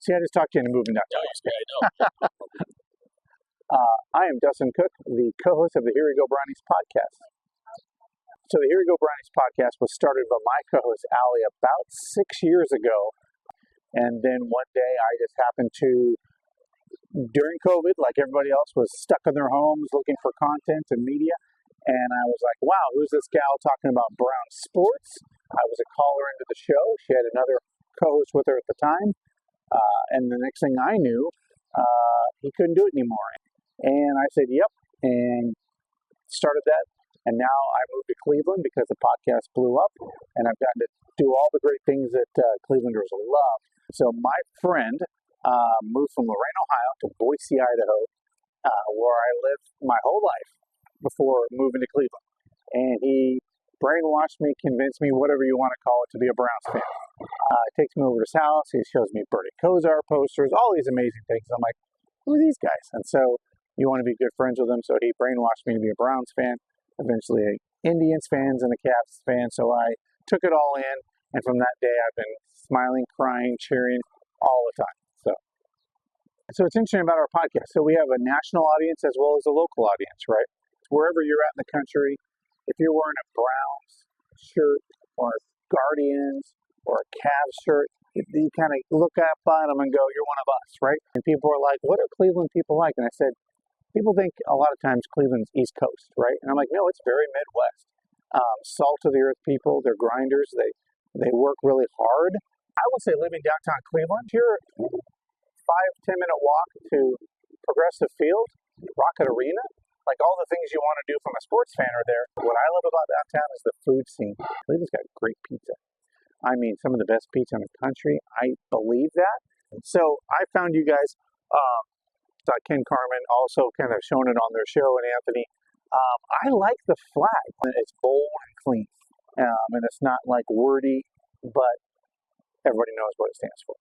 See, I just talked you into moving down. Yeah, I know. I am Dustin Kuck, the co-host of the Here We Go Brownies podcast. So the Here We Go Brownies podcast was started by my co-host, Allie, about 6 years ago. And then one day I just happened to, during COVID, like everybody else, was stuck in their homes looking for content and media. And I was like, wow, who's this gal talking about brown sports? I was a caller into the show. She had another co-host with her at the time. And the next thing I knew, he couldn't do it anymore. And I said, yep, and started that. And now I moved to Cleveland because the podcast blew up, and I've gotten to do all the great things that Clevelanders love. So my friend moved from Lorain, Ohio to Boise, Idaho, where I lived my whole life before moving to Cleveland. And he brainwashed me, convinced me, whatever you want to call it, to be a Browns fan. Takes me over to his house. He shows me Bertie Kosar posters, all these amazing things. I'm like, who are these guys? And so you want to be good friends with them. So he brainwashed me to be a Browns fan, eventually an Indians fans and a Cavs fan. So I took it all in. And from that day, I've been smiling, crying, cheering all the time. So it's interesting about our podcast. So we have a national audience as well as a local audience, right? Wherever you're at in the country, if you're wearing a Browns shirt or a Guardians or a Cavs shirt, you kind of look up on them and go, you're one of us, right? And people are like, what are Cleveland people like? And I said, people think a lot of times Cleveland's East Coast, right? And I'm like, no, it's very Midwest. Salt of the earth people, they're grinders, they work really hard. I would say living downtown Cleveland, you're 5-10 minute walk to Progressive Field, Rocket Arena, like all the things you want to do from a sports fan are there. What I love about downtown is the food scene. Cleveland's got great pizza. I mean, some of the best pizza in the country. I believe that. So I found you guys, Ken Carmen also kind of shown it on their show, and Anthony. I like the flag. It's bold and clean, and it's not like wordy, but everybody knows what it stands for.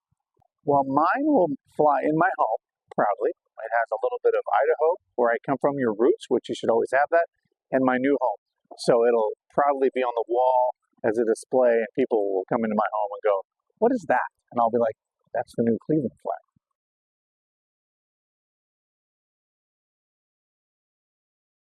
Well, mine will fly in my home proudly. It has a little bit of Idaho, where I come from, your roots, which you should always have that, and my new home. So it'll proudly be on the wall as a display, and people will come into my home and go, what is that? And I'll be like, that's the new Cleveland flag.